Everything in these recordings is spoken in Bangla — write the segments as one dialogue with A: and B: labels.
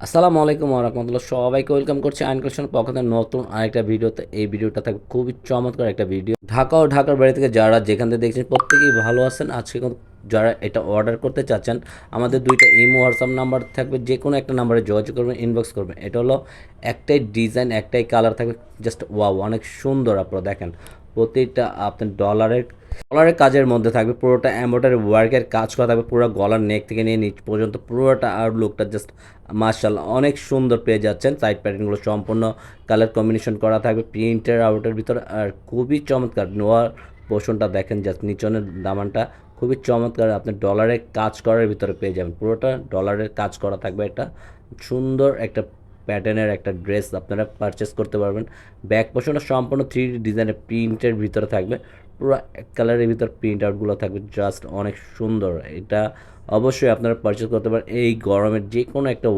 A: আসসালামু আলাইকুম ওয়া রাহমাতুল্লাহ। সবাইকে ওয়েলকাম করছি আয়ন কালেকশনের পক্ষ থেকে নতুন আরেকটা ভিডিওতে। এই ভিডিওটা থাকবে খুবই চমৎকার একটা ভিডিও। ঢাকা ও ঢাকার বাইরে থেকে যারা যেখান থেকে দেখছেন প্রত্যেকেই ভালো আছেন। আজকে কিন্তু যারা এটা অর্ডার করতে চাচ্ছেন, আমাদের দুইটা ইমো হোয়াটসঅ্যাপ নাম্বার থাকবে, যে কোনো একটা নাম্বারে যোগাযোগ করবেন, ইনবক্স করবেন। এটা হলো একটাই ডিজাইন, একটাই কালার থাকবে, জাস্ট ওয়াও, অনেক সুন্দর। আপনারা দেখেন প্রতিটা আপনার ডলারের কাজের মধ্যে থাকবে, পুরোটা এমব্রয়ডারি ওয়ার্কের কাজ করা থাকবে, পুরো গলার নেক থেকে নিয়ে নিচ পর্যন্ত পুরোটা। আর লুকটা জাস্ট মাশাআল্লাহ অনেক সুন্দর পেয়ে যাচ্ছেন। সাইড প্যাটার্নগুলো সম্পূর্ণ কালার কম্বিনেশন করা থাকবে প্রিন্টের আউটের ভিতরে, আর খুবই চমৎকার। নোয়ার পোর্শনটা দেখেন, জাস্ট নিচনের দামানটা খুবই চমৎকার। আপনি ডলারের কাজ করার ভিতরে পেয়ে যাবেন, পুরোটা ডলারের কাজ করা থাকবে। একটা সুন্দর একটা প্যাটার্নের একটা ড্রেস আপনারা পারচেস করতে পারবেন। ব্যাক পোর্শনটা সম্পূর্ণ 3D ডিজাইনের প্রিন্টের ভিতরে থাকবে, পুরো এক কালারের ভিতর প্রিন্ট আউটগুলো থাকবে, জাস্ট অনেক সুন্দর। এটা অবশ্যই আপনারা পারচেস করতে পারেন এই গরমের যে কোনো একটা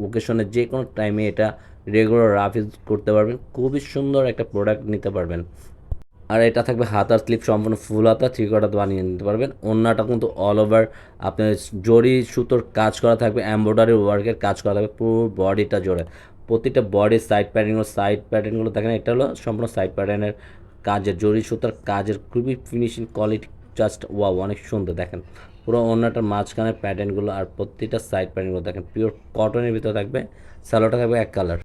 A: ওকেশনে, যে কোনো টাইমে এটা রেগুলার রাফ ইউজ করতে পারবেন। খুবই সুন্দর একটা প্রোডাক্ট নিতে পারবেন। আর এটা থাকবে হাতার স্লিপ সম্পূর্ণ ফুল হাতা, থ্রি কোয়ার্টার বানিয়ে নিতে পারবেন। ওড়নাটা কিন্তু অল ওভার আপনার জরি সুতোর কাজ করা থাকবে, এমব্রয়ডারি ওয়ার্কের কাজ করা থাকবে পুরো বডিটা জোরে। প্রতিটা বডির সাইড প্যাটার্নগুলো দেখেন, এটা হলো সম্পূর্ণ সাইড প্যাটার্নের কাজের, জরি সুতার কাজের খুবই ফিনিশিং কোয়ালিটি, জাস্ট ওয়াও, অনেক সুন্দর। দেখেন পুরো ওড়নাটার মাঝখানের প্যাটার্নগুলো আর প্রতিটা সাইড প্যাটার্নগুলো দেখেন পিওর কটনের ভিতরে থাকবে। স্যালোটা থাকবে এক কালার।